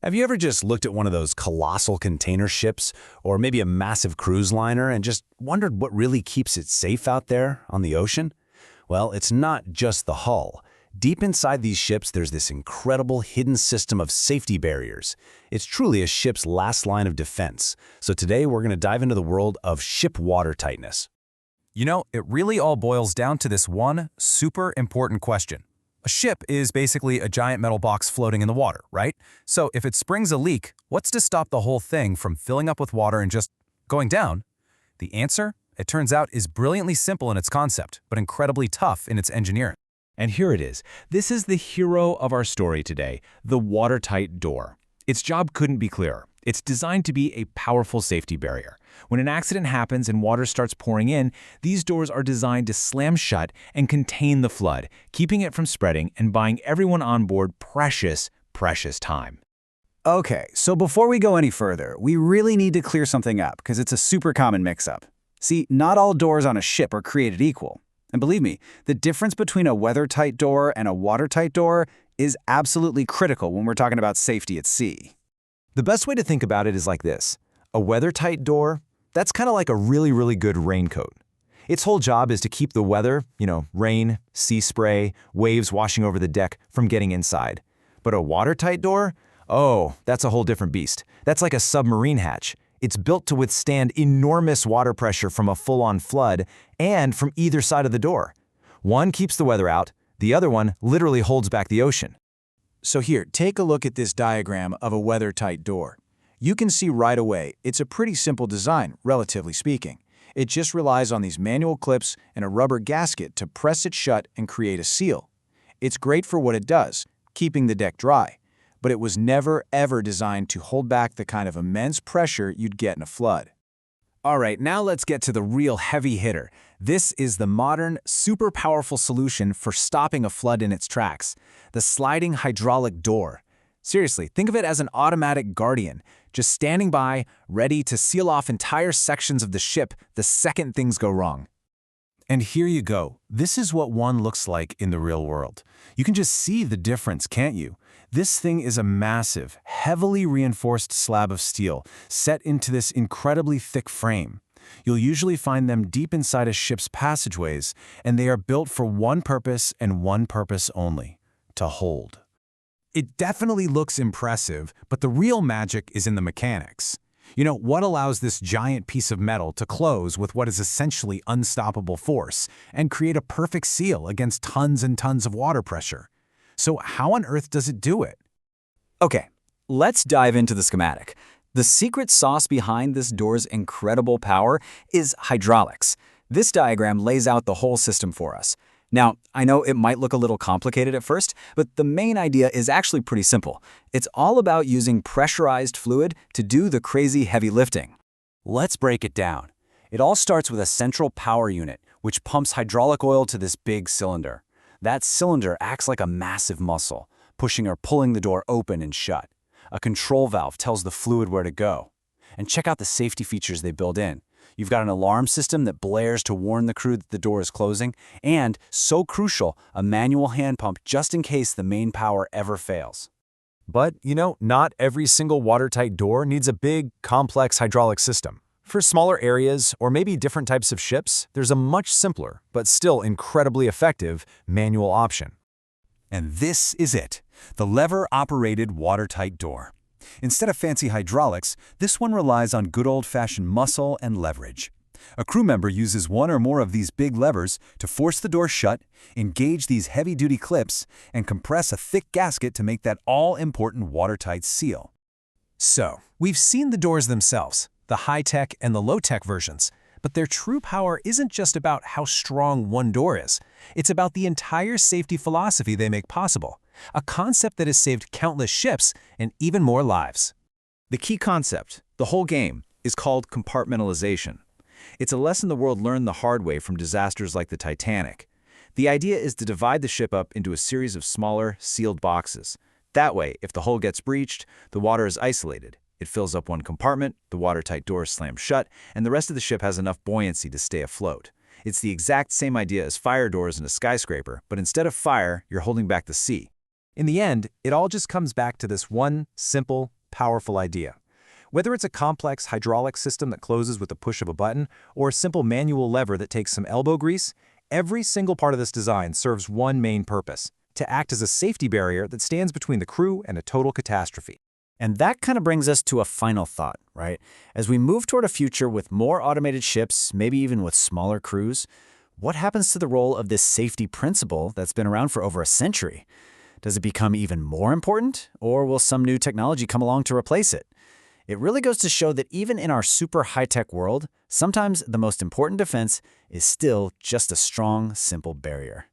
Have you ever just looked at one of those colossal container ships or maybe a massive cruise liner and just wondered what really keeps it safe out there on the ocean? Well, it's not just the hull. Deep inside these ships, there's this incredible hidden system of safety barriers. It's truly a ship's last line of defense. So today we're going to dive into the world of ship water tightness. You know, it really all boils down to this one super important question. A ship is basically a giant metal box floating in the water, right? So if it springs a leak, what's to stop the whole thing from filling up with water and just going down? The answer, it turns out, is brilliantly simple in its concept, but incredibly tough in its engineering. And here it is. This is the hero of our story today, the watertight door. Its job couldn't be clearer. It's designed to be a powerful safety barrier. When an accident happens and water starts pouring in, these doors are designed to slam shut and contain the flood, keeping it from spreading and buying everyone on board precious, precious time. Okay, so before we go any further, we really need to clear something up because it's a super common mix-up. See, not all doors on a ship are created equal. And believe me, the difference between a weather-tight door and a watertight door is absolutely critical when we're talking about safety at sea. The best way to think about it is like this. A weather-tight door, that's kind of like a really good raincoat. Its whole job is to keep the weather, rain, sea spray, waves washing over the deck, from getting inside. But a watertight door? Oh, that's a whole different beast. That's like a submarine hatch. It's built to withstand enormous water pressure from a full-on flood and from either side of the door. One keeps the weather out, the other one literally holds back the ocean. So here, take a look at this diagram of a weather-tight door. You can see right away it's a pretty simple design, relatively speaking. It just relies on these manual clips and a rubber gasket to press it shut and create a seal. It's great for what it does, keeping the deck dry, but it was never ever designed to hold back the kind of immense pressure you'd get in a flood. All right, now let's get to the real heavy hitter. This is the modern, super powerful solution for stopping a flood in its tracks, the sliding hydraulic door. Seriously, think of it as an automatic guardian, just standing by, ready to seal off entire sections of the ship the second things go wrong. And here you go. This is what one looks like in the real world. You can just see the difference, can't you? This thing is a massive, heavily reinforced slab of steel set into this incredibly thick frame. You'll usually find them deep inside a ship's passageways, and they are built for one purpose and one purpose only: to hold. It definitely looks impressive, but the real magic is in the mechanics. What allows this giant piece of metal to close with what is essentially unstoppable force and create a perfect seal against tons and tons of water pressure? So how on earth does it do it? Okay, let's dive into the schematic. The secret sauce behind this door's incredible power is hydraulics. This diagram lays out the whole system for us. Now, I know it might look a little complicated at first, but the main idea is actually pretty simple. It's all about using pressurized fluid to do the crazy heavy lifting. Let's break it down. It all starts with a central power unit, which pumps hydraulic oil to this big cylinder. That cylinder acts like a massive muscle, pushing or pulling the door open and shut. A control valve tells the fluid where to go. And check out the safety features they build in. You've got an alarm system that blares to warn the crew that the door is closing, and, so crucial, a manual hand pump just in case the main power ever fails. But, not every single watertight door needs a big, complex hydraulic system. For smaller areas, or maybe different types of ships, there's a much simpler, but still incredibly effective, manual option. And this is it, the lever-operated watertight door. Instead of fancy hydraulics, this one relies on good old-fashioned muscle and leverage. A crew member uses one or more of these big levers to force the door shut, engage these heavy-duty clips, and compress a thick gasket to make that all-important watertight seal. So, we've seen the doors themselves, the high-tech and the low-tech versions, but their true power isn't just about how strong one door is. It's about the entire safety philosophy they make possible, a concept that has saved countless ships and even more lives. The key concept, the whole game, is called compartmentalization. It's a lesson the world learned the hard way from disasters like the Titanic. The idea is to divide the ship up into a series of smaller, sealed boxes. That way, if the hull gets breached, the water is isolated. It fills up one compartment, the watertight door is slammed shut, and the rest of the ship has enough buoyancy to stay afloat. It's the exact same idea as fire doors in a skyscraper, but instead of fire, you're holding back the sea. In the end, it all just comes back to this one simple, powerful idea. Whether it's a complex hydraulic system that closes with the push of a button or a simple manual lever that takes some elbow grease, every single part of this design serves one main purpose: to act as a safety barrier that stands between the crew and a total catastrophe. And that kind of brings us to a final thought, right? As we move toward a future with more automated ships, maybe even with smaller crews, what happens to the role of this safety principle that's been around for over a century? Does it become even more important, or will some new technology come along to replace it? It really goes to show that even in our super high-tech world, sometimes the most important defense is still just a strong, simple barrier.